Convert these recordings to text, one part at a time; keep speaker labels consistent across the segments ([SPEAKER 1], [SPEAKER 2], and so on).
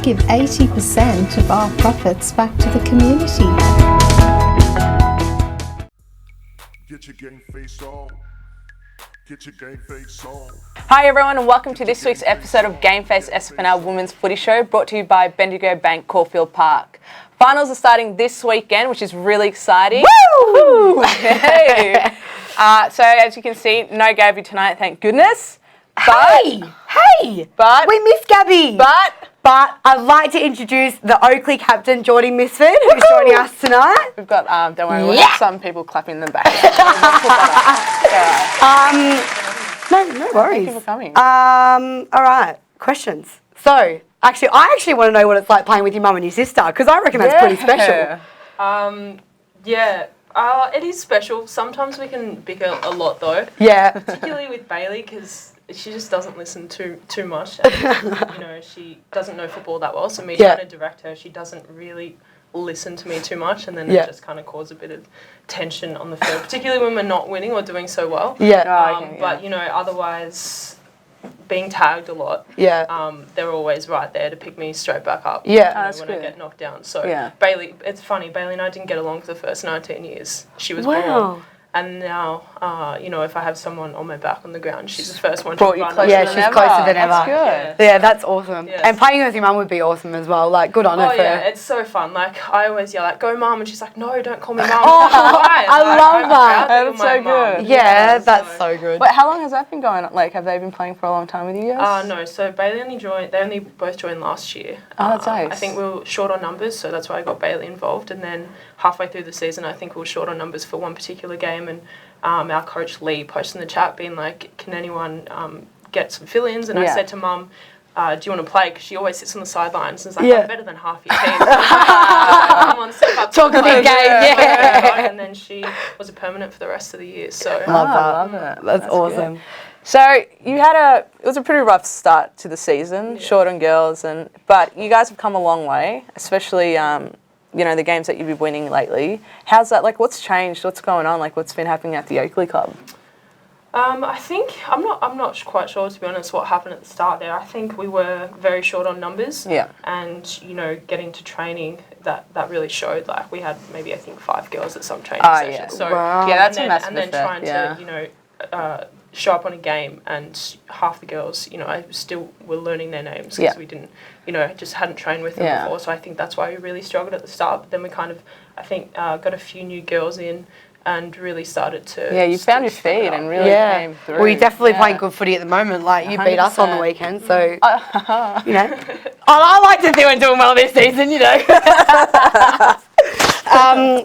[SPEAKER 1] give 80% of our profits back to the community.
[SPEAKER 2] Get your GameFace on. Get your GameFace on.
[SPEAKER 3] Hi everyone and welcome to this week's episode of GameFace SFNL Women's Footy Show, brought to you by Bendigo Bank, Caulfield Park. Finals are starting this weekend, which is really exciting. Woo! Hey! So as you can see, no Gabby tonight, thank goodness. But,
[SPEAKER 4] Hey!
[SPEAKER 3] But
[SPEAKER 4] We miss Gabby! But I'd like to introduce the Oakley captain, Geordie Misford, who's joining us tonight.
[SPEAKER 3] we've got, don't worry, we'll have some people clapping in the back.
[SPEAKER 4] No worries.
[SPEAKER 3] Thank you for coming.
[SPEAKER 4] All right, questions. So, I actually want to know what it's like playing with your mum and your sister, because I reckon that's pretty special.
[SPEAKER 5] It is special. Sometimes we can bicker a lot though.
[SPEAKER 4] Yeah.
[SPEAKER 5] Particularly with Bailey, because she just doesn't listen too much. And, she doesn't know football that well. So me trying to direct her, she doesn't really listen to me too much, and then it just kind of causes a bit of tension on the field, particularly when we're not winning or doing so well.
[SPEAKER 4] Yeah.
[SPEAKER 5] But otherwise, being tagged a lot.
[SPEAKER 4] Yeah.
[SPEAKER 5] They're always right there to pick me straight back up.
[SPEAKER 4] Yeah.
[SPEAKER 5] When I get knocked down. So Bailey, it's funny. Bailey and I didn't get along for the first 19 years she was born. And now, if I have someone on my back on the ground, she's the first one to run.
[SPEAKER 4] Yeah, she's closer than ever.
[SPEAKER 3] That's good.
[SPEAKER 4] Yeah, that's awesome.
[SPEAKER 5] Yes.
[SPEAKER 4] And playing with your mum would be awesome as well. Like, good on her.
[SPEAKER 5] Oh, yeah, it's so fun. Like, I always yell, go mum, and she's like, no, don't call me mum.
[SPEAKER 4] I love that.
[SPEAKER 3] That's so good.
[SPEAKER 4] Yeah, that's so good.
[SPEAKER 3] Wait, how long has that been going on? Like, have they been playing for a long time with you guys?
[SPEAKER 5] No, so Bailey they only both joined last year.
[SPEAKER 3] Oh, that's nice.
[SPEAKER 5] I think we were short on numbers, so that's why I got Bailey involved. And then halfway through the season, I think we were short on numbers for one particular game, and our coach Lee posted in the chat being like, can anyone get some fill-ins? And I said to Mum, do you want to play? Because she always sits on the sidelines and is like, I'm better than half your team. Come on, step up.
[SPEAKER 4] Talk a big game,
[SPEAKER 5] And then she was a permanent for the rest of the year. So
[SPEAKER 4] love it. That's awesome.
[SPEAKER 3] Good. So you had it was a pretty rough start to the season, short on girls, but you guys have come a long way, especially the games that you've been winning lately. How's that? Like, what's changed? What's going on? Like, what's been happening at the Oakley Club?
[SPEAKER 5] I think I'm not quite sure, to be honest, what happened at the start there. I think we were very short on numbers.
[SPEAKER 3] Yeah.
[SPEAKER 5] And getting to training, that really showed. Like, we had maybe, I think, 5 girls at some training sessions.
[SPEAKER 3] Yeah.
[SPEAKER 5] So
[SPEAKER 3] yeah, that's a massive
[SPEAKER 5] and then
[SPEAKER 3] effect.
[SPEAKER 5] trying to show up on a game, and half the girls, I still were learning their names because we didn't, just hadn't trained with them before. So I think that's why we really struggled at the start. But then we kind of, I think, got a few new girls in and really started to...
[SPEAKER 3] Yeah, you found your feet and really came through.
[SPEAKER 4] Well, you're definitely playing good footy at the moment. Like, you beat us on the weekend, so, I like to see we're doing well this season,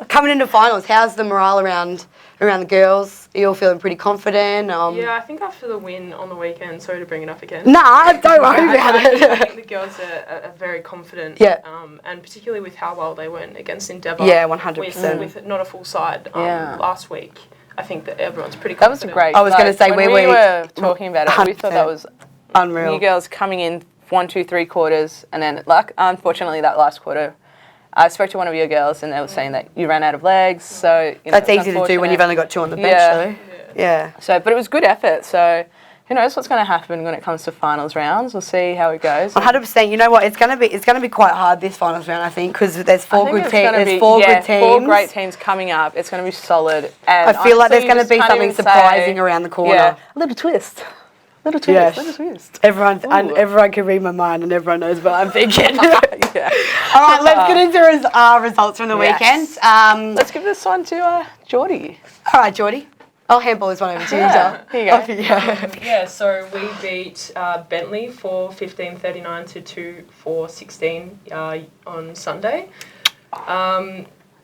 [SPEAKER 4] Coming into finals, how's the morale around the girls? Are you all feeling pretty confident?
[SPEAKER 5] Yeah, I think after the win on the weekend, sorry to bring it up again.
[SPEAKER 4] Nah, don't worry about it.
[SPEAKER 5] I think the girls are very confident.
[SPEAKER 4] Yeah.
[SPEAKER 5] And particularly with how well they went against Endeavour.
[SPEAKER 4] Yeah, 100%.
[SPEAKER 5] With not a full side last week. I think that everyone's pretty
[SPEAKER 3] That was
[SPEAKER 5] confident.
[SPEAKER 3] a great
[SPEAKER 4] I was going to say,
[SPEAKER 3] when we were talking about it, we thought that was
[SPEAKER 4] unreal.
[SPEAKER 3] You girls coming in 1, 2, 3 quarters, and then, unfortunately, that last quarter, I spoke to one of your girls, and they were saying that you ran out of legs. So
[SPEAKER 4] that's easy to do when you've only got 2 on the bench, though. Yeah.
[SPEAKER 3] So, but it was good effort. So, who knows what's going to happen when it comes to finals rounds? We'll see how it goes.
[SPEAKER 4] 100%. You know what? It's going to be quite hard this finals round, I think, because there's 4 good teams. There's 4 good teams.
[SPEAKER 3] 4 great teams coming up. It's going to be solid. And
[SPEAKER 4] I feel like there's going to be something surprising around the corner.
[SPEAKER 3] Yeah, a little twist. Little twist.
[SPEAKER 4] Everyone can read my mind, and everyone knows what I'm thinking. All right, let's get into our results from the weekend.
[SPEAKER 3] Let's give this one to Geordie.
[SPEAKER 4] All right, Geordie. I'll handball this one over to you, Joel.
[SPEAKER 3] Here you go.
[SPEAKER 5] So we beat Bentley for 15-39 to 2-4-16 on Sunday.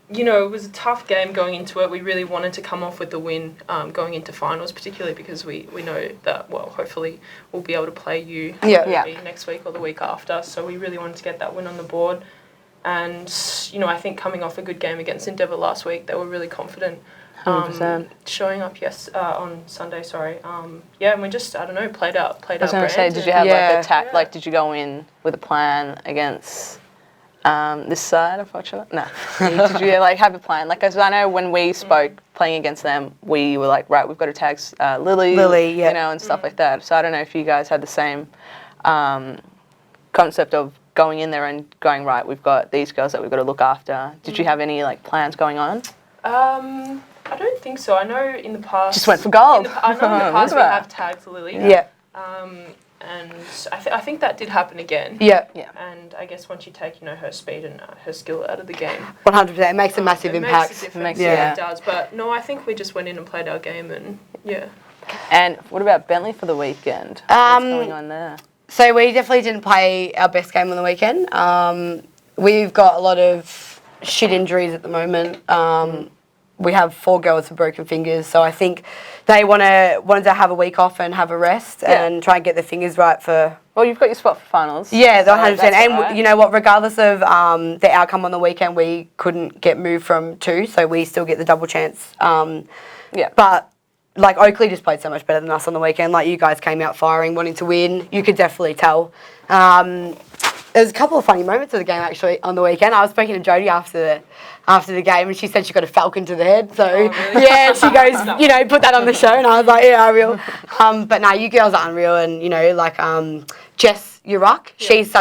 [SPEAKER 5] It was a tough game going into it. We really wanted to come off with the win going into finals, particularly because we know that, hopefully we'll be able to play you next week or the week after. So we really wanted to get that win on the board. And, I think coming off a good game against Endeavour last week, they were really confident.
[SPEAKER 3] 100%.
[SPEAKER 5] Showing up on Sunday, and we just played out
[SPEAKER 3] I was going to say, did you have a tack? Like, did you go in with a plan against this side? Unfortunately, no. Did you have a plan? Like, as I know, when we spoke playing against them, we were like, right, we've got to tag Lily, and stuff like that. So I don't know if you guys had the same concept of going in there and going, right, we've got these girls that we've got to look after. Did you have any like plans going on?
[SPEAKER 5] I don't think so. I know in the past...
[SPEAKER 3] Just went for gold.
[SPEAKER 5] I know in the past we have tagged Lily.
[SPEAKER 4] Yeah.
[SPEAKER 5] And I think that did happen again.
[SPEAKER 4] Yeah.
[SPEAKER 5] And I guess once you take, her speed and her skill out of the game...
[SPEAKER 4] 100%. It makes a massive impact.
[SPEAKER 5] Makes a difference. Yeah, it does. But no, I think we just went in and played our game and, yeah.
[SPEAKER 3] And what about Bentley for the weekend? What's going on there?
[SPEAKER 4] So we definitely didn't play our best game on the weekend. We've got a lot of shit injuries at the moment. We have 4 girls with broken fingers, so I think they wanted to have a week off and have a rest and try and get their fingers right for...
[SPEAKER 3] Well, you've got your spot for finals.
[SPEAKER 4] Yeah, 100%. And
[SPEAKER 3] right.
[SPEAKER 4] you know what, regardless of the outcome on the weekend, we couldn't get moved from 2, so we still get the double chance. But... like, Oakley just played so much better than us on the weekend. Like, you guys came out firing, wanting to win. You could definitely tell. There's a couple of funny moments of the game, actually, on the weekend. I was speaking to Jodie after the game, and she said she got a falcon to the head. So, yeah, she goes, put that on the show. And I was like, yeah, real. But no, you girls are unreal. And, like, Jess Uruck, she's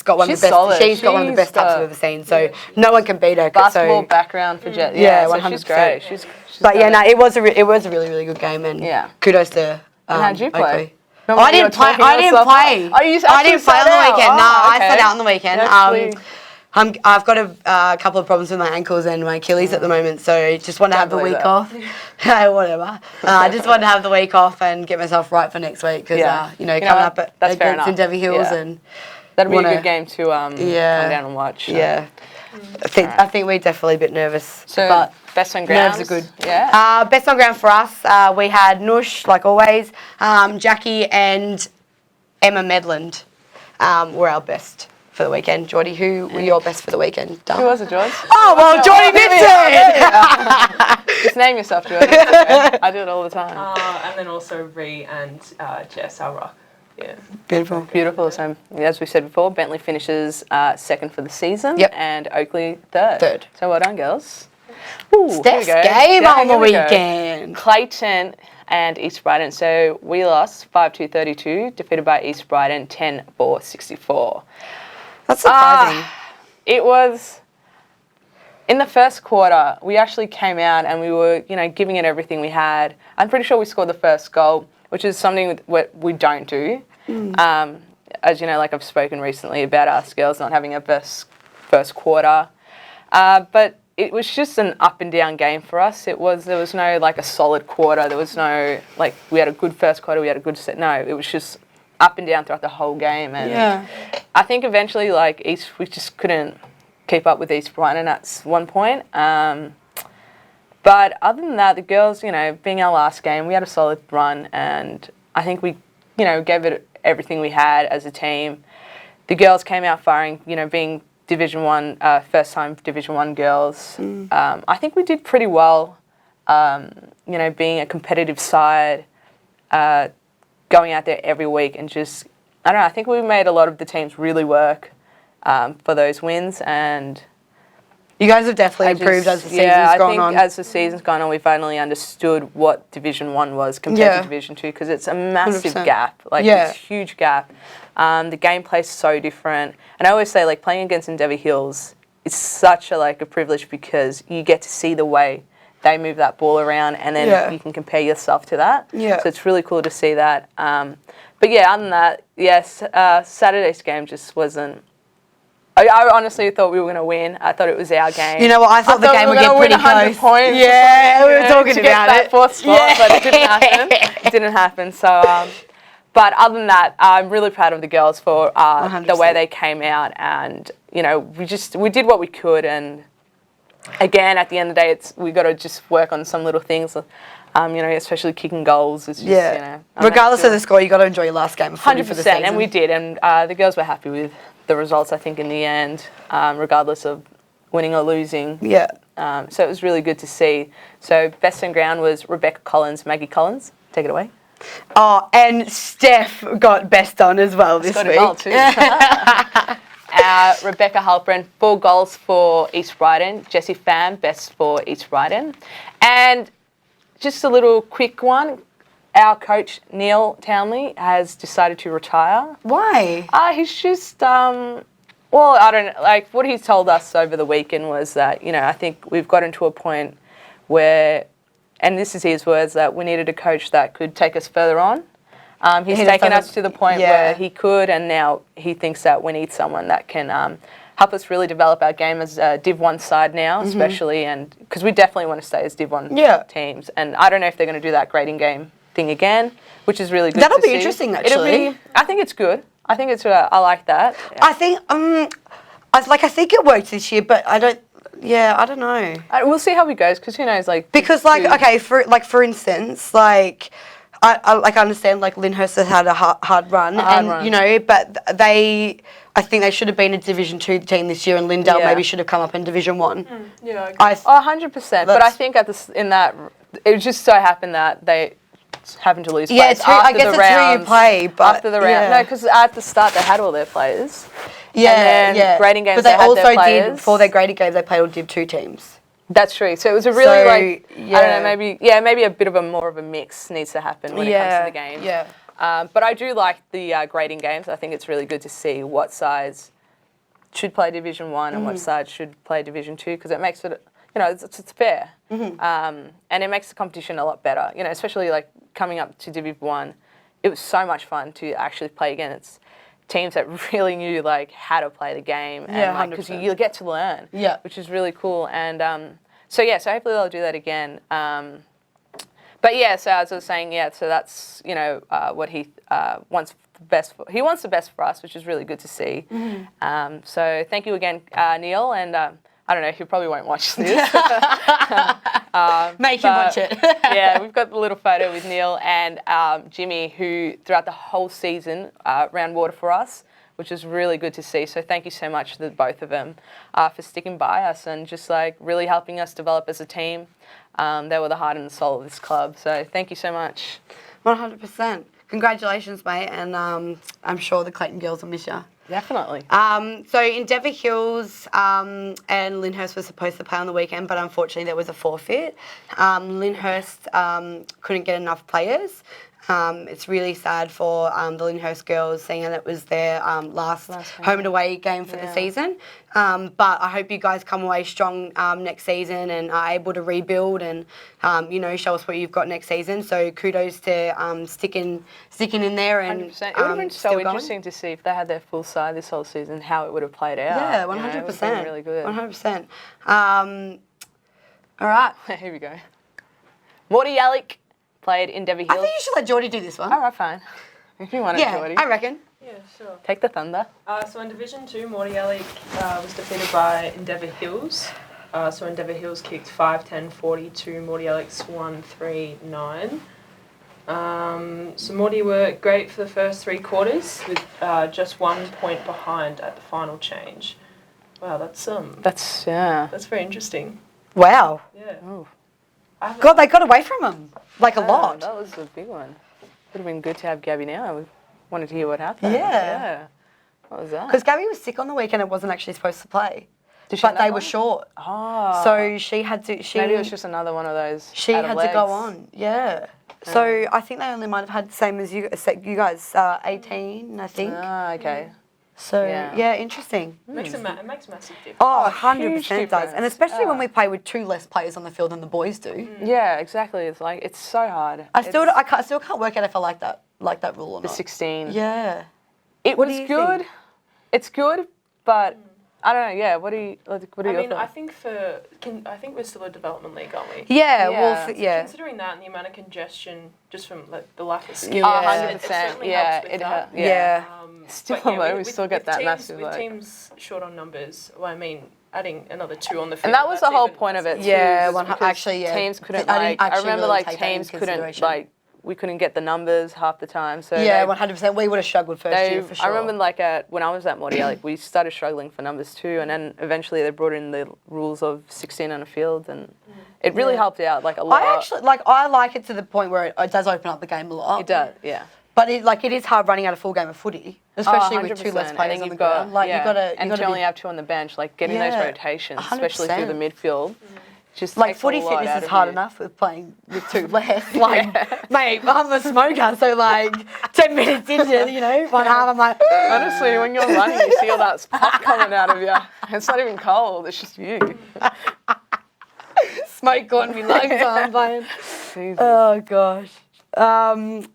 [SPEAKER 4] got one of the best.
[SPEAKER 3] Solid.
[SPEAKER 4] She's got one of the best taps I've ever seen. So, no one can beat her.
[SPEAKER 3] Basketball background for Jess.
[SPEAKER 4] Yeah,
[SPEAKER 3] so
[SPEAKER 4] 100%.
[SPEAKER 3] she's great.
[SPEAKER 4] But yeah, no, it was a really, really good game, and kudos to.
[SPEAKER 3] And how'd you play?
[SPEAKER 4] Oakley. I didn't play. I didn't play.
[SPEAKER 3] Oh, you
[SPEAKER 4] I didn't play on the weekend. I sat out on the weekend.
[SPEAKER 3] Actually,
[SPEAKER 4] I've got a couple of problems with my ankles and my Achilles at the moment, so just want to have the week off. Whatever. I just want to have the week off and get myself right for next week because coming up against in Devon Hills and
[SPEAKER 3] that'll be a good game to come down and watch.
[SPEAKER 4] Yeah. I think we're definitely a bit nervous.
[SPEAKER 3] So,
[SPEAKER 4] but
[SPEAKER 3] best on grounds?
[SPEAKER 4] Nerves are good.
[SPEAKER 3] Yeah.
[SPEAKER 4] Best on ground for us, we had Noosh, like always, Jackie and Emma Medland were our best for the weekend. Geordie, who were your best for the weekend?
[SPEAKER 3] Who was it, George?
[SPEAKER 4] Oh, well, Geordie Vincent!
[SPEAKER 3] Just name yourself, Geordie. I do it all the time.
[SPEAKER 5] And then also Ree and Jess, our rock. Yeah.
[SPEAKER 4] Beautiful.
[SPEAKER 3] So, as we said before, Bentley finishes second for the season.
[SPEAKER 4] Yep.
[SPEAKER 3] And Oakley third. So well done, girls. Ooh,
[SPEAKER 4] Steph's game on the weekend.
[SPEAKER 3] Clayton and East Brighton. So we lost 5-2-32, defeated by East Brighton 10-4-64.
[SPEAKER 4] That's surprising.
[SPEAKER 3] It was... In the first quarter, we actually came out and we were, giving it everything we had. I'm pretty sure we scored the first goal, which is something that we don't do. As you know, like I've spoken recently about us girls not having a first quarter. But it was just an up and down game for us. There was no like a solid quarter. There was no like we had a good first quarter, we had a good set. No, it was just up and down throughout the whole game. And I think eventually we just couldn't keep up with East Brighton at one point. But other than that, the girls, being our last game, we had a solid run, and I think we, gave it everything we had as a team. The girls came out firing, being Division 1, first-time Division 1 girls. I think we did pretty well, being a competitive side, going out there every week and just, I don't know, I think we made a lot of the teams really work for those wins, and...
[SPEAKER 4] You guys have definitely improved as the season's gone on.
[SPEAKER 3] I think as the season's gone on, we finally understood what Division 1 was compared to Division 2, because it's a massive
[SPEAKER 4] 100%.
[SPEAKER 3] gap. It's a huge gap. The gameplay's so different. And I always say, playing against Devon Hills is such a privilege because you get to see the way they move that ball around, and then you can compare yourself to that.
[SPEAKER 4] Yeah.
[SPEAKER 3] So it's really cool to see that. But yeah, other than that, yes, Saturday's game just wasn't... I honestly thought we were going to win. I thought it was our game.
[SPEAKER 4] You know what? I thought the game would get pretty close.
[SPEAKER 3] Points
[SPEAKER 4] yeah, we were talking
[SPEAKER 3] to
[SPEAKER 4] about
[SPEAKER 3] get that fourth spot, but it didn't happen. It didn't happen. So, but other than that, I'm really proud of the girls for the way they came out, and we did what we could. And again, at the end of the day, we got to just work on some little things. Especially kicking goals. It's just,
[SPEAKER 4] regardless of the score, you got to enjoy your last game of footy for the season.
[SPEAKER 3] And we did, and the girls were happy with the results, I think, in the end, regardless of winning or losing.
[SPEAKER 4] Yeah.
[SPEAKER 3] So it was really good to see. So best on ground was Rebecca Collins, Maggie Collins. Take it away.
[SPEAKER 4] Oh, and Steph got best on as well this week.
[SPEAKER 3] Got a goal too. Rebecca Halpern, 4 goals for East Brighton. Jessie Pham, best for East Brighton. And just a little quick one. Our coach, Neil Townley, has decided to retire.
[SPEAKER 4] Why?
[SPEAKER 3] He's just, Well, I don't like what he's told us over the weekend was that, I think we've gotten to a point where, and this is his words, that we needed a coach that could take us further on. He's taken us to the point where he could, and now he thinks that we need someone that can help us really develop our game as a Div 1 side now, especially, and because we definitely want to stay as Div 1 teams. And I don't know if they're going to do that grading game thing again, which is really good.
[SPEAKER 4] That'll
[SPEAKER 3] to
[SPEAKER 4] be
[SPEAKER 3] see.
[SPEAKER 4] interesting, actually.
[SPEAKER 3] I think it's good. I think it's. I like that. Yeah.
[SPEAKER 4] I think I think it worked this year, but I don't. Yeah, I don't know.
[SPEAKER 3] We'll see how it goes because who knows?
[SPEAKER 4] Because okay, for instance, I understand Lyndhurst has had a hard run, but I think they should have been a Division 2 team this year, and Lyndale maybe should have come up in Division 1.
[SPEAKER 5] Yeah,
[SPEAKER 3] 100%. But I think it just so happened that they happened to lose players
[SPEAKER 4] I guess it's who you play, but
[SPEAKER 3] after the round. No, because at the start they had all their players. Grading games,
[SPEAKER 4] but they also
[SPEAKER 3] had their players.
[SPEAKER 4] did for their grading games. They played all Div 2 teams.
[SPEAKER 3] That's true. So it was a really I don't know, maybe a bit of more of a mix needs to happen when it comes to the game. Yeah. But I do like the grading games. I think it's really good to see what sides should play Division 1 and what sides should play Division 2 because it makes it, it's fair. And it makes the competition a lot better. Especially coming up to Division 1, it was so much fun to actually play against teams that really knew how to play the game and because you get to learn, which is really cool. And so hopefully they'll do that again. But so as I was saying, so that's what he wants the best for. He wants the best for us, which is really good to see. So thank you again, Neil, and I don't know, he probably won't watch this.
[SPEAKER 4] Make him watch it.
[SPEAKER 3] We've got the little photo with Neil and Jimmy, who throughout the whole season ran water for us, which is really good to see. So thank you so much to both of them for sticking by us and just really helping us develop as a team. They were the heart and the soul of this club. So thank you so much.
[SPEAKER 4] 100%. Congratulations, mate, and I'm sure the Clayton girls will miss you.
[SPEAKER 3] Definitely.
[SPEAKER 4] So in Devon Hills and Lyndhurst were supposed to play on the weekend, but unfortunately there was a forfeit. Lyndhurst couldn't get enough players. It's really sad for the Lyndhurst girls, seeing that it was their last home and away game for the season. But I hope you guys come away strong next season and are able to rebuild and show us what you've got next season. So kudos to sticking in there and
[SPEAKER 3] 100%. It would have been so interesting to see if they had their full side this whole season, how it would have played out.
[SPEAKER 4] Yeah, 100%.
[SPEAKER 3] It would have been really good.
[SPEAKER 4] 100%. All right.
[SPEAKER 3] Here we go. Morty Alec played in Devon Hills.
[SPEAKER 4] I think you should let Geordie do this one.
[SPEAKER 3] All right, fine. If you want it, Geordie.
[SPEAKER 4] I reckon.
[SPEAKER 5] Yeah, sure.
[SPEAKER 3] Take the thunder.
[SPEAKER 5] So in Division 2, Morty Alec was defeated by Endeavour Hills. So Endeavour Hills kicked 5-10-40 to Morty Alec's 1-3-9. So Morty were great for the first 3 quarters with just 1 point behind at the final change. Wow, that's very interesting.
[SPEAKER 4] Wow.
[SPEAKER 5] Yeah.
[SPEAKER 3] Oh.
[SPEAKER 4] God, they got away from him a lot.
[SPEAKER 3] That was a big one. Would have been good to have Gabby now. I wanted to hear what happened.
[SPEAKER 4] Yeah.
[SPEAKER 3] What was that?
[SPEAKER 4] Because Gabby was sick on the weekend and wasn't actually supposed to play.
[SPEAKER 3] But
[SPEAKER 4] they were short.
[SPEAKER 3] Oh.
[SPEAKER 4] So she had to...
[SPEAKER 3] Maybe it was just another one of those.
[SPEAKER 4] She had to go on. Yeah. So I think they only might have had the same as you guys, 18, I think.
[SPEAKER 3] Ah, okay.
[SPEAKER 4] So, yeah interesting.
[SPEAKER 5] It makes a massive difference.
[SPEAKER 4] Oh, 100% does. And especially when we play with 2 less players on the field than the boys do.
[SPEAKER 3] Yeah, exactly. It's it's so hard.
[SPEAKER 4] I still can't work out if I like that rule or not.
[SPEAKER 3] The 16.
[SPEAKER 4] Yeah.
[SPEAKER 3] It was good. Think? It's good, but I don't know. Yeah. What do you?
[SPEAKER 5] I think we're still a development league, aren't we?
[SPEAKER 4] Yeah.
[SPEAKER 5] Considering that and the amount of congestion, just from the lack of skill.
[SPEAKER 3] 100%. Yeah. Still though, we still get that
[SPEAKER 5] teams,
[SPEAKER 3] massive.
[SPEAKER 5] With teams short on numbers, adding another 2 on the field.
[SPEAKER 3] And that was the whole point of it.
[SPEAKER 4] Yeah. Actually, yeah.
[SPEAKER 3] Teams couldn't I remember teams couldn't we couldn't get the numbers half the time. So
[SPEAKER 4] 100%. We would have struggled first year for sure.
[SPEAKER 3] I remember when I was at Morty, we started struggling for numbers too, and then eventually they brought in the rules of 16 on a field, and it really helped out a lot.
[SPEAKER 4] I like it to the point where it does open up the game a lot.
[SPEAKER 3] It does, yeah.
[SPEAKER 4] But it is hard running out a full game of footy, especially with 2 less players on the ground.
[SPEAKER 3] You only have 2 on the bench. Getting those rotations, especially through the midfield. Just
[SPEAKER 4] like
[SPEAKER 3] takes a
[SPEAKER 4] footy
[SPEAKER 3] lot
[SPEAKER 4] fitness
[SPEAKER 3] out
[SPEAKER 4] is
[SPEAKER 3] of
[SPEAKER 4] hard
[SPEAKER 3] you.
[SPEAKER 4] enough with playing with two less. Like, mate, I'm a smoker, so like 10 minutes into, one half, I'm like,
[SPEAKER 3] Honestly, when you're running, you see all that puff coming out of you. It's not even cold, it's just you.
[SPEAKER 4] smoke on me lungs while I'm playing.
[SPEAKER 3] Jesus.
[SPEAKER 4] Oh gosh. Can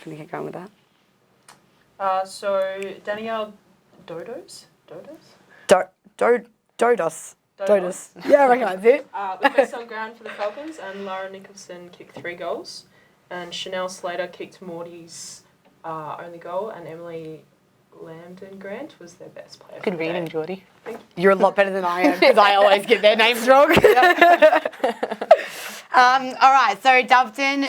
[SPEAKER 4] you keep going with that?
[SPEAKER 5] So Danielle Dodos?
[SPEAKER 4] Dodos. Yeah, I reckon that's it.
[SPEAKER 5] Was best on ground for the Falcons, and Lara Nicholson kicked 3 goals. And Chanel Slater kicked Morty's only goal, and Emily Lambden Grant was their best player.
[SPEAKER 3] Good reading, Geordie.
[SPEAKER 4] You're a lot better than I am because I always get their names wrong. All right, so Dobson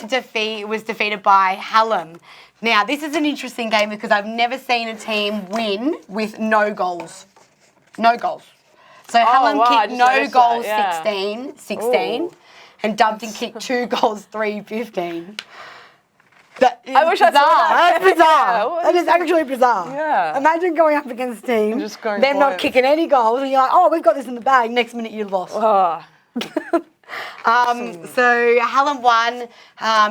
[SPEAKER 4] was defeated by Hallam. Now, this is an interesting game because I've never seen a team win with no goals. No goals. So Hallam kicked no goals,
[SPEAKER 3] that, yeah.
[SPEAKER 4] 16, and Dobson kicked 2 goals, 3-15.
[SPEAKER 3] I wish I saw that.
[SPEAKER 4] That's bizarre.
[SPEAKER 3] Yeah,
[SPEAKER 4] that is actually bizarre.
[SPEAKER 3] Yeah.
[SPEAKER 4] Imagine going up against a team,
[SPEAKER 3] Just going
[SPEAKER 4] them
[SPEAKER 3] for
[SPEAKER 4] not
[SPEAKER 3] it.
[SPEAKER 4] kicking any goals, and you're like, oh, we've got this in the bag. Next minute, you've lost.
[SPEAKER 3] Oh.
[SPEAKER 4] So Hallam won,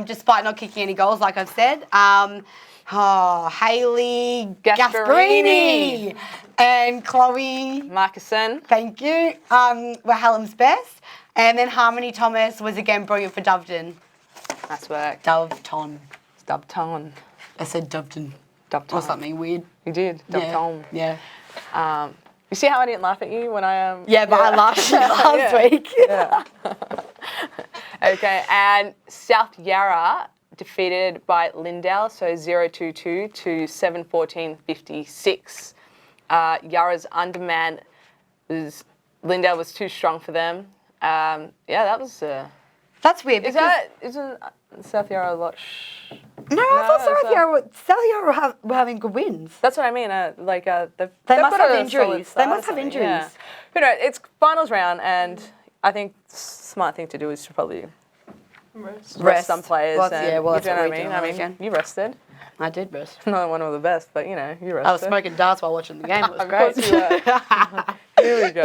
[SPEAKER 4] despite not kicking any goals, like I've said. Hayley Gasparini and Chloe
[SPEAKER 3] Marcusson.
[SPEAKER 4] Thank you. Were Hallam's best. And then Harmony Thomas was again brilliant for Dobson.
[SPEAKER 3] Nice work.
[SPEAKER 4] Dobton.
[SPEAKER 3] Dobton.
[SPEAKER 4] I said Dobton.
[SPEAKER 3] Dobton.
[SPEAKER 4] Or something weird.
[SPEAKER 3] You did. Dobton.
[SPEAKER 4] Yeah.
[SPEAKER 3] You see how I didn't laugh at you when I
[SPEAKER 4] Yeah, but I laughed last week.
[SPEAKER 3] Yeah. Okay, and South Yarra defeated by Lyndhurst, so 0-2-2 to 7-14-56. Yarra's underman Lyndhurst was too strong for them. Yeah, that was.
[SPEAKER 4] That's weird. Because
[SPEAKER 3] Isn't South Yarra a lot?
[SPEAKER 4] No, I thought South Yarra were having good wins.
[SPEAKER 3] That's what I mean. They
[SPEAKER 4] They
[SPEAKER 3] they've
[SPEAKER 4] must
[SPEAKER 3] got
[SPEAKER 4] have
[SPEAKER 3] a
[SPEAKER 4] injuries.
[SPEAKER 3] solid
[SPEAKER 4] They
[SPEAKER 3] start
[SPEAKER 4] must
[SPEAKER 3] or
[SPEAKER 4] have
[SPEAKER 3] something,
[SPEAKER 4] injuries.
[SPEAKER 3] yeah. Who knows? It's finals round, and I think the smart thing to do is to probably rest some players.
[SPEAKER 4] Well,
[SPEAKER 3] and,
[SPEAKER 4] yeah, well, that's
[SPEAKER 3] you know
[SPEAKER 4] what
[SPEAKER 3] what
[SPEAKER 4] we do on
[SPEAKER 3] I
[SPEAKER 4] the
[SPEAKER 3] mean?
[SPEAKER 4] weekend.
[SPEAKER 3] You rested.
[SPEAKER 4] I did rest.
[SPEAKER 3] Not one of the best, but you rested.
[SPEAKER 4] I was smoking darts while watching the game. It was
[SPEAKER 3] Of
[SPEAKER 4] great.
[SPEAKER 3] course you were. Here we go.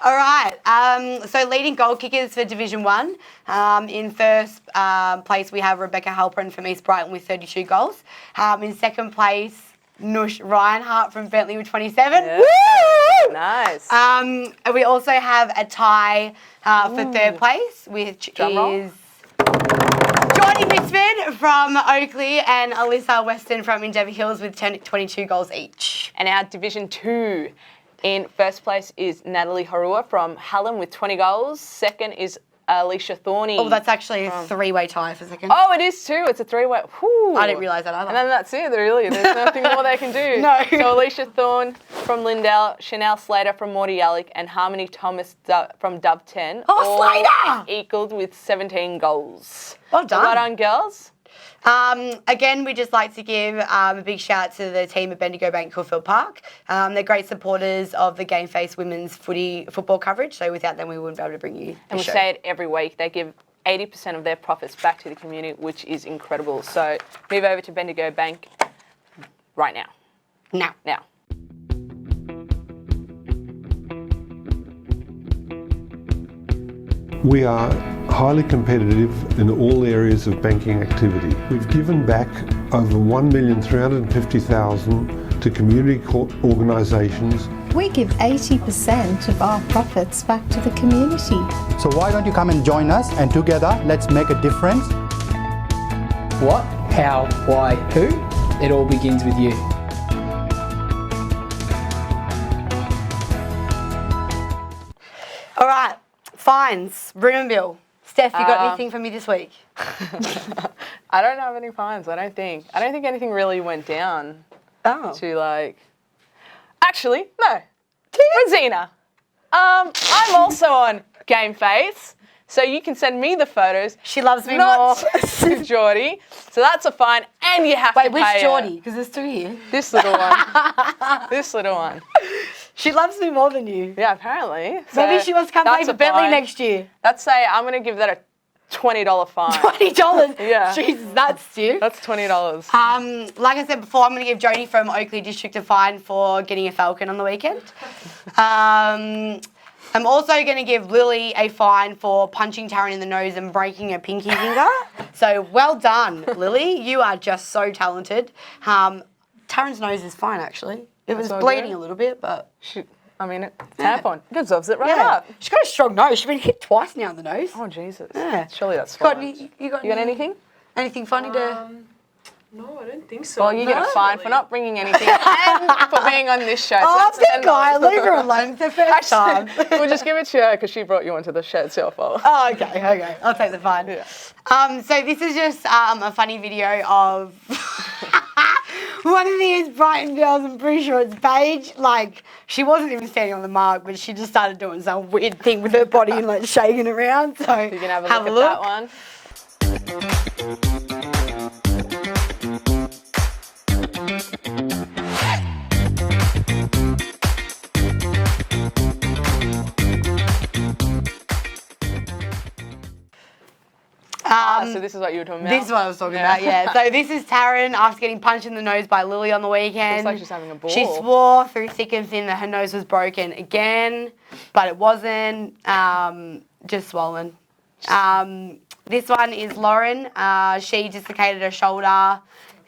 [SPEAKER 4] All right. So leading goal kickers for Division 1. In first place, we have Rebecca Halpern from East Brighton with 32 goals. In second place, Nush Reinhardt from Bentley with 27.
[SPEAKER 3] Yeah.
[SPEAKER 4] Woo!
[SPEAKER 3] Nice.
[SPEAKER 4] We also have a tie for third place, which is Jordy Mitchford from Oakley and Alyssa Weston from Devon Hills with 22 goals each.
[SPEAKER 3] And our Division 2 in first place is Natalie Harua from Hallam with 20 goals. Second is Alicia Thorney.
[SPEAKER 4] Oh, that's actually a 3-way tie for second.
[SPEAKER 3] Oh, it is too. It's a 3-way. Whew.
[SPEAKER 4] I didn't realise that either.
[SPEAKER 3] And then that's it, really. There's nothing more they can do.
[SPEAKER 4] No.
[SPEAKER 3] So Alicia Thorne from Lindell, Chanel Slater from Morty Yallick, and Harmony Thomas from Dub 10.
[SPEAKER 4] Oh, Slater!
[SPEAKER 3] Equaled with 17 goals.
[SPEAKER 4] Well done.
[SPEAKER 3] Well done, girls.
[SPEAKER 4] Again, we'd just like to give a big shout out to the team at Bendigo Bank Caulfield Park. They're great supporters of the GameFace women's football coverage, so without them we wouldn't be able to bring you
[SPEAKER 3] And we
[SPEAKER 4] show.
[SPEAKER 3] say it every week. They give 80% of their profits back to the community, which is incredible. So move over to Bendigo Bank right now. Now.
[SPEAKER 6] We are highly competitive in all areas of banking activity. We've given back over $1,350,000 to community organisations.
[SPEAKER 1] We give 80% of our profits back to the community.
[SPEAKER 7] So why don't you come and join us, and together let's make a difference.
[SPEAKER 8] What, how, why, who? It all begins with you.
[SPEAKER 4] All right, fines, room and bill. Steph, you got anything for me this week?
[SPEAKER 3] I don't have any fines, I don't think. I don't think anything really went down to Actually, no. Rosina. I'm also on GameFace, so you can send me the photos.
[SPEAKER 4] She loves me
[SPEAKER 3] not
[SPEAKER 4] more.
[SPEAKER 3] to Geordie. So that's a fine, and you have to pay
[SPEAKER 4] which Geordie? Because there's 2 here.
[SPEAKER 3] This little one. This little one.
[SPEAKER 4] She loves me more than you.
[SPEAKER 3] Yeah, apparently. So
[SPEAKER 4] Maybe she wants to come play
[SPEAKER 3] that's
[SPEAKER 4] for
[SPEAKER 3] a
[SPEAKER 4] Bentley
[SPEAKER 3] fine.
[SPEAKER 4] next year.
[SPEAKER 3] Let's say I'm going to give that a $20 fine.
[SPEAKER 4] $20?
[SPEAKER 3] Yeah.
[SPEAKER 4] Jesus, that's stew.
[SPEAKER 3] That's $20.
[SPEAKER 4] Like I said before, I'm going to give Jodie from Oakley District a fine for getting a falcon on the weekend. I'm also going to give Lily a fine for punching Taryn in the nose and breaking her pinky finger. So well done, Lily. You are just so talented. Taryn's nose is fine, actually. It was bleeding a little bit, but...
[SPEAKER 3] It's tampon. It absorbs it right up.
[SPEAKER 4] She's got a strong nose. She's been hit twice now in the nose.
[SPEAKER 3] Oh, Jesus.
[SPEAKER 4] Yeah.
[SPEAKER 3] Surely that's fine.
[SPEAKER 4] You got
[SPEAKER 3] anything?
[SPEAKER 4] Anything funny to...
[SPEAKER 5] No, I don't think so.
[SPEAKER 3] Well, you get a fine for not bringing anything and for being on this show.
[SPEAKER 4] Oh,
[SPEAKER 3] So
[SPEAKER 4] good guy. Leave her alone. It's the first time.
[SPEAKER 3] We'll just give it to her because she brought you onto the show. It's your fault.
[SPEAKER 4] Oh, okay. I'll take the fine.
[SPEAKER 3] Yeah.
[SPEAKER 4] So this is just a funny video of one of these Brighton girls. I'm pretty sure it's Paige. Like, she wasn't even standing on the mark, but she just started doing some weird thing with her body and like shaking around. So
[SPEAKER 3] you can have a look at that one. So this is what you were talking about?
[SPEAKER 4] This is what I was talking about, yeah. So this is Taryn after getting punched in the nose by Lily on the weekend.
[SPEAKER 3] Looks like she's having a ball.
[SPEAKER 4] She swore through thick and thin that her nose was broken again, but it wasn't, just swollen. This one is Lauren. She dislocated her shoulder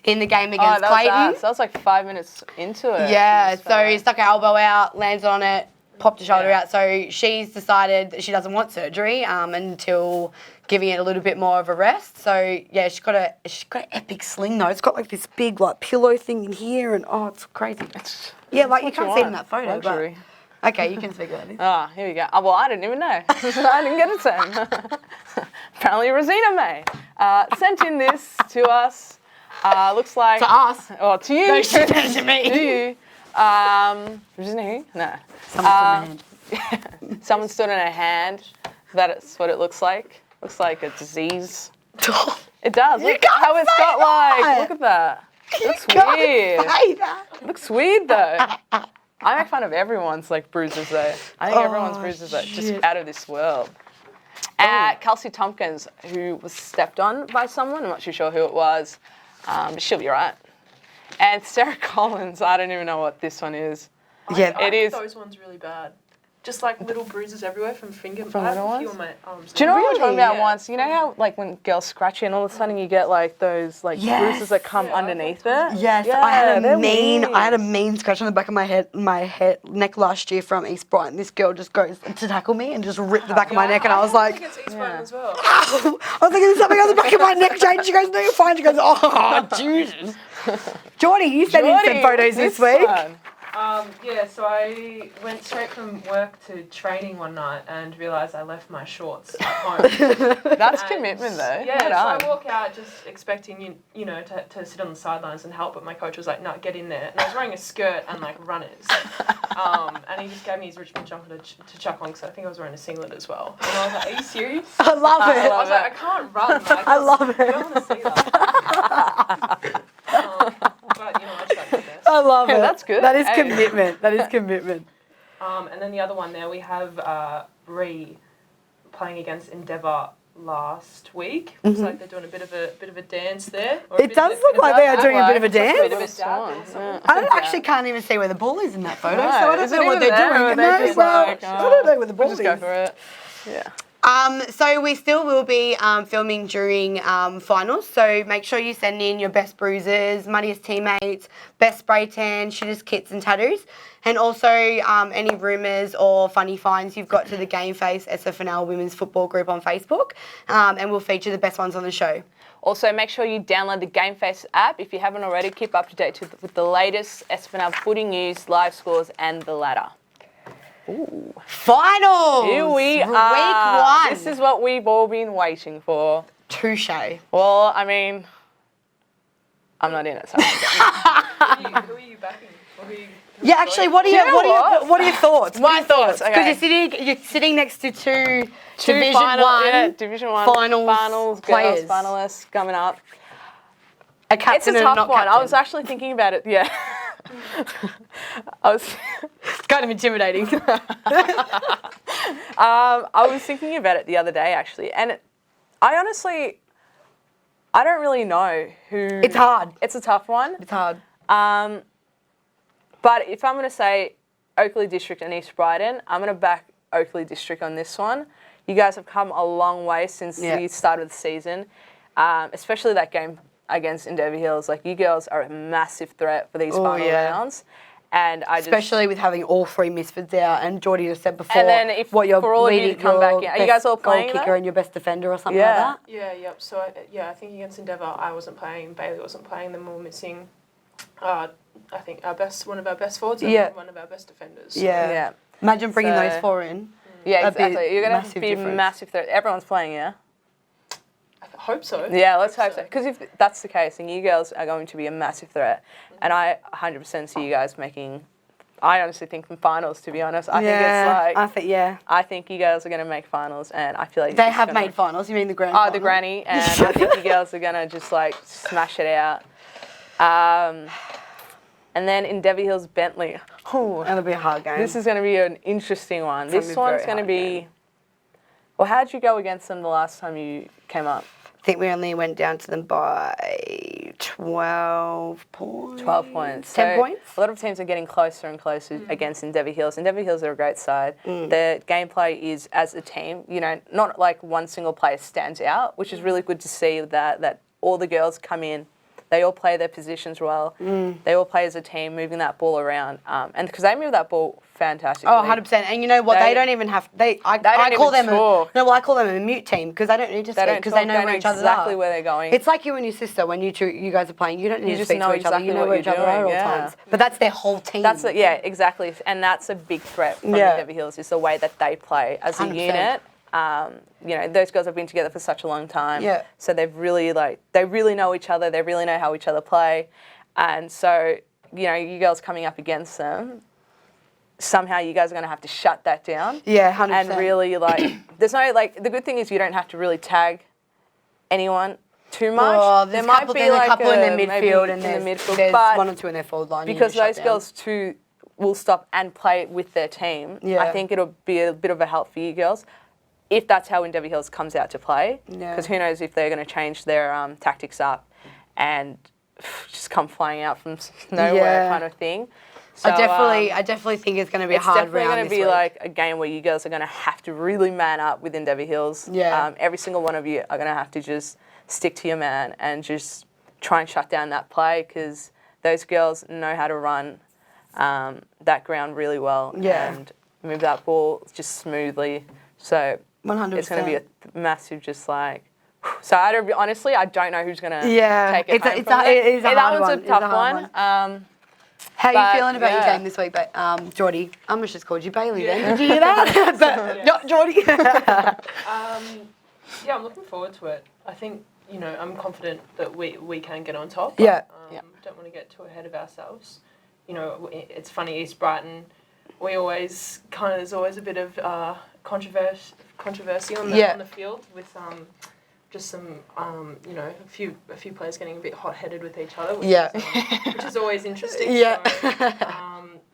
[SPEAKER 4] in the game against Clayton.
[SPEAKER 3] So that was like 5 minutes into it.
[SPEAKER 4] Yeah, so he stuck her elbow out, landed on it, popped her shoulder out. So she's decided that she doesn't want surgery until giving it a little bit more of a rest. So yeah, she's got an epic sling though. It's got like this big like pillow thing in here, and it's crazy. You can't see it in that photo.
[SPEAKER 3] Luxury.
[SPEAKER 4] But, okay, you can speak about it.
[SPEAKER 3] Here we go. Oh, well, I didn't even know. I didn't get it sent. Apparently, Rosina May sent in this to us. Looks like
[SPEAKER 4] to us.
[SPEAKER 3] Or to you.
[SPEAKER 4] No, she sent it to me.
[SPEAKER 3] To you. Rosina who? No. Someone stood in her hand. That's what it looks like. Looks like a disease. It does. Look how it's got like. Look at that. Looks weird. Looks weird though. I make fun of everyone's like bruises though. I think everyone's bruises are just out of this world. Kelsey Tompkins, who was stepped on by someone. I'm not too sure who it was, but she'll be right. And Sarah Collins. I don't even know what this one is.
[SPEAKER 4] Yeah,
[SPEAKER 5] I think those ones really bad. Just like little bruises everywhere from finger.
[SPEAKER 3] From little ones?
[SPEAKER 5] On my arms.
[SPEAKER 3] Do you know what we were talking about once? You know how like when girls scratch you and all of a sudden you get like those like bruises that come underneath it?
[SPEAKER 4] Yes, I had a mean scratch on the back of my neck last year from East Brighton. This girl just goes to tackle me and just ripped the back of my neck, and I was like,
[SPEAKER 5] I think it's East Brighton as well.
[SPEAKER 4] I was thinking there's something on the back of my neck, Jane. She goes, no, you're fine. She goes, oh, Jesus. Geordie, you sent in some photos this week.
[SPEAKER 5] So I went straight from work to training one night and realised I left my shorts at home.
[SPEAKER 3] That's commitment though.
[SPEAKER 5] Yeah, so I walk out just expecting you know to sit on the sidelines and help, but my coach was like, no, get in there. And I was wearing a skirt and like runners. And he just gave me his Richmond jumper to chuck on because I think I was wearing a singlet as well. And I was like, are you serious?
[SPEAKER 4] I love it.
[SPEAKER 5] I was like, I can't run. Like,
[SPEAKER 4] I love it.
[SPEAKER 5] I don't want to see that. But you know, I tried my best.
[SPEAKER 4] I love it.
[SPEAKER 3] That's good.
[SPEAKER 4] That is commitment. That is commitment.
[SPEAKER 5] And then the other one there, we have Ree playing against Endeavour last week. Looks like they're doing a bit of a dance there.
[SPEAKER 4] It does look like they are doing a bit of a dance.
[SPEAKER 3] I
[SPEAKER 4] actually can't even see where the ball is in that photo,
[SPEAKER 3] No,
[SPEAKER 4] so I don't
[SPEAKER 3] is it
[SPEAKER 4] know what
[SPEAKER 3] even
[SPEAKER 4] they're
[SPEAKER 3] there,
[SPEAKER 4] doing.
[SPEAKER 3] or are they just like,
[SPEAKER 4] I don't know where the ball
[SPEAKER 3] Just
[SPEAKER 4] is.
[SPEAKER 3] go for it. Yeah.
[SPEAKER 4] So we still will be filming during finals, so make sure you send in your best bruises, muddiest teammates, best spray tan, shittest kits and tattoos, and also any rumours or funny finds you've got to the GameFace SFNL Women's Football Group on Facebook, and we'll feature the best ones on the show.
[SPEAKER 3] Also, make sure you download the GameFace app. If you haven't already, keep up to date with the latest SFNL footy news, live scores and the ladder. Ooh.
[SPEAKER 4] Finals!
[SPEAKER 3] Here we are.
[SPEAKER 4] Week 1.
[SPEAKER 3] This is what we've all been waiting for.
[SPEAKER 4] Touche.
[SPEAKER 3] Well, I mean, I'm not in it, so.
[SPEAKER 5] Who are you backing?
[SPEAKER 4] Yeah, actually, what are your thoughts?
[SPEAKER 3] My thoughts, okay.
[SPEAKER 4] Because you're sitting next to two Division One
[SPEAKER 3] finals
[SPEAKER 4] players.
[SPEAKER 3] Girls, finalists coming up.
[SPEAKER 4] A captain
[SPEAKER 3] it's a
[SPEAKER 4] and
[SPEAKER 3] tough
[SPEAKER 4] not
[SPEAKER 3] one.
[SPEAKER 4] captain.
[SPEAKER 3] I was actually thinking about it. Yeah.
[SPEAKER 4] It's kind of intimidating.
[SPEAKER 3] I was thinking about it the other day actually, and I honestly don't really know who.
[SPEAKER 4] It's hard.
[SPEAKER 3] It's a tough one.
[SPEAKER 4] It's hard.
[SPEAKER 3] But if I'm going to say Oakley District and East Brighton, I'm going to back Oakley District on this one. You guys have come a long way since the start of the season, especially that game against Devon Hills. Like, you girls are a massive threat for these final rounds. And
[SPEAKER 4] especially with having all 3 misfits out, and Geordie just said before,
[SPEAKER 3] and then if
[SPEAKER 4] what you're
[SPEAKER 3] for all of you to come back in, are you guys all playing
[SPEAKER 4] goal kicker and your best defender or something like that?
[SPEAKER 5] Yeah, yep. So I think against Endeavour, I wasn't playing, Bailey wasn't playing, then we were missing. I think one of our best forwards and one of our best defenders. So.
[SPEAKER 4] Yeah. Imagine bringing those 4 in.
[SPEAKER 3] Yeah, exactly. You're going to be a
[SPEAKER 4] difference.
[SPEAKER 3] massive threat. Everyone's playing, yeah?
[SPEAKER 5] I hope so.
[SPEAKER 3] Yeah, let's hope so. Because if that's the case, then you girls are going to be a massive threat. And I 100% see you guys making, I honestly think, finals, to be honest. I think it's like, I think you girls are going to make finals, and I feel like
[SPEAKER 4] they have made finals. You mean the grand final?
[SPEAKER 3] The granny, and I think you girls are going to just like smash it out. And then in Devon Hills, Bentley.
[SPEAKER 4] Oh, that'll be a hard game.
[SPEAKER 3] This is going to be an interesting one. This one's going to be. Well, how did you go against them the last time you came up?
[SPEAKER 4] I think we only went down to them by 12 points.
[SPEAKER 3] 12 points.
[SPEAKER 4] 10 points?
[SPEAKER 3] A lot of teams are getting closer and closer against Devon Hills. And Devon Hills are a great side. Their gameplay is as a team, you know, not like one single player stands out, which is really good to see that all the girls come in. They all play their positions well. They all play as a team, moving that ball around. And because they move that ball fantastically.
[SPEAKER 4] Oh, 100%. And you know what? They don't even have. I call them I call them a mute team, because they don't need to speak, because they know where each other are.
[SPEAKER 3] Exactly where they're going.
[SPEAKER 4] It's like you and your sister when you guys are playing. You don't need to speak to each other. You know where each other are at all times. But that's their whole team.
[SPEAKER 3] Exactly. And that's a big threat from the Devon Hills, is the way that they play as a 100%. Unit. You know, those girls have been together for such a long time. Yeah. So they've really they really know each other. They really know how each other play. And so, you know, you girls coming up against them, somehow you guys are going to have to shut that down. Yeah, 100%. And really, there's no, the good thing is you don't have to really tag anyone too much.
[SPEAKER 4] Oh,
[SPEAKER 3] there might be
[SPEAKER 4] a couple in the midfield, and there's
[SPEAKER 3] but
[SPEAKER 4] 1 or 2 in their forward line.
[SPEAKER 3] Because those girls too will stop and play with their team. Yeah. I think it'll be a bit of a help for you girls, if that's how Devon Hills comes out to play. Because who knows if they're going to change their tactics up and just come flying out from nowhere kind of thing. So,
[SPEAKER 4] I definitely think it's going to be a hard round. It's definitely
[SPEAKER 3] going to be like a game where you girls are going to have to really man up within Devon Hills. Yeah. Every single one of you are going to have to just stick to your man and just try and shut down that play, because those girls know how to run that ground really well and move that ball just smoothly. So
[SPEAKER 4] 100%.
[SPEAKER 3] It's going to be a massive So I don't know who's going to take it home from
[SPEAKER 4] it is a hard one.
[SPEAKER 3] That one's a tough one.
[SPEAKER 4] How are you feeling about your game this week, Geordie? I almost just called you Bailey then. Did you hear that? Not Geordie.
[SPEAKER 5] I'm looking forward to it. I think, you know, I'm confident that we can get on top.
[SPEAKER 4] But,
[SPEAKER 5] don't want to get too ahead of ourselves. You know, it's funny, East Brighton, there's always a bit of controversy on the field with just some you know, a few players getting a bit hot-headed with each other, which is always interesting. So,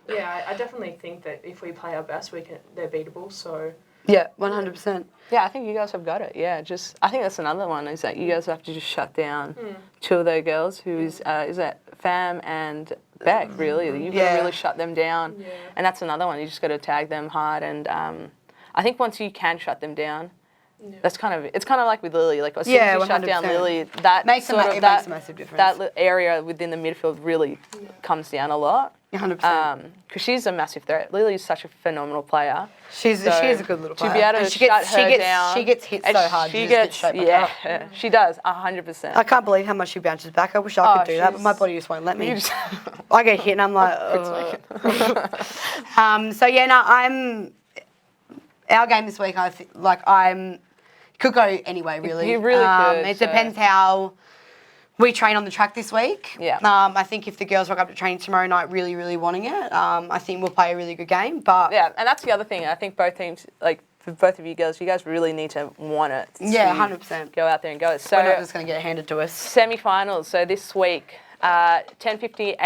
[SPEAKER 5] I definitely think that if we play our best, they're beatable. So
[SPEAKER 4] 100%.
[SPEAKER 3] Yeah, I think you guys have got it. Yeah, I think that's another one, is that you guys have to just shut down 2 of those girls, is that Fam and Beck, really. You've got to really shut them down. Yeah. And that's another one. You just got to tag them hard. And I think once you can shut them down, it's kind of like with Lily. As soon as you shut down Lily, that makes a massive difference. That area within the midfield really comes down a lot.
[SPEAKER 4] 100%.
[SPEAKER 3] Because she's a massive threat. Lily is such a phenomenal player.
[SPEAKER 4] She is a good little player.
[SPEAKER 3] To be able to shut her down.
[SPEAKER 4] She gets hit so hard. She does,
[SPEAKER 3] 100%.
[SPEAKER 4] I can't believe how much she bounces back. I wish I could do that, but my body just won't let me. I get hit and I'm like, our game this week, could go anyway, really.
[SPEAKER 3] You really could.
[SPEAKER 4] It depends how we train on the track this week.
[SPEAKER 3] Yeah.
[SPEAKER 4] I think if the girls rock up to training tomorrow night really, really wanting it, I think we'll play a really good game. But
[SPEAKER 3] yeah, and that's the other thing. I think both teams, for both of you girls, you guys really need to want it.
[SPEAKER 4] 100%.
[SPEAKER 3] Go out there and go. So
[SPEAKER 4] we're not just going to get it handed to us.
[SPEAKER 3] Semi-finals. So this week, 10:55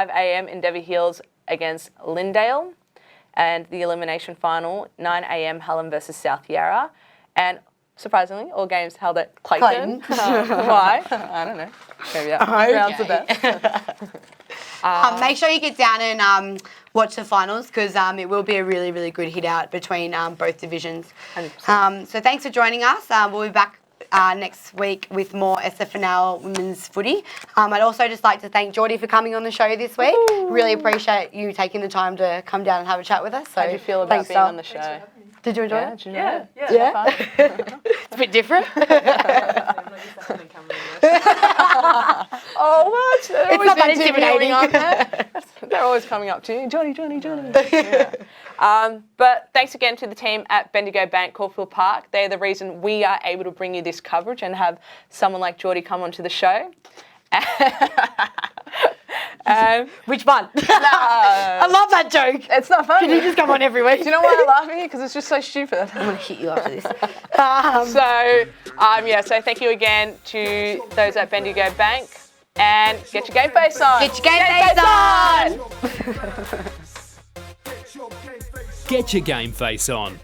[SPEAKER 3] a.m. in Devon Hills against Lyndhurst, and the elimination final 9 a.m. Hallam versus South Yarra, and surprisingly, all games held at Clayton. Why? I don't know. Maybe that rounds the best.
[SPEAKER 4] Make sure you get down and watch the finals because it will be a really, really good hit out between both divisions.
[SPEAKER 3] 100%.
[SPEAKER 4] So thanks for joining us. We'll be back next week with more SFNL women's footy. I'd also just like to thank Geordie for coming on the show this week. Really appreciate you taking the time to come down and have a chat with us. So
[SPEAKER 3] How do you feel about being on the show?
[SPEAKER 4] Did you enjoy it?
[SPEAKER 3] Did you enjoy it?
[SPEAKER 4] Yeah. It's a bit different.
[SPEAKER 3] Oh, what?
[SPEAKER 4] It's not that intimidating.
[SPEAKER 3] They're always coming up to you. Johnny. Yeah. But thanks again to the team at Bendigo Bank, Caulfield Park. They're the reason we are able to bring you this coverage and have someone like Geordie come onto the show.
[SPEAKER 4] Which one? I love that joke.
[SPEAKER 3] It's not funny.
[SPEAKER 4] Can you just come on every week?
[SPEAKER 3] Do you know why I laugh at you? Because it's just so stupid.
[SPEAKER 4] I'm going to hit you after this.
[SPEAKER 3] So thank you again to those at Bendigo Bank. And get your GameFace on.
[SPEAKER 4] Get your GameFace on.
[SPEAKER 9] Get your GameFace on.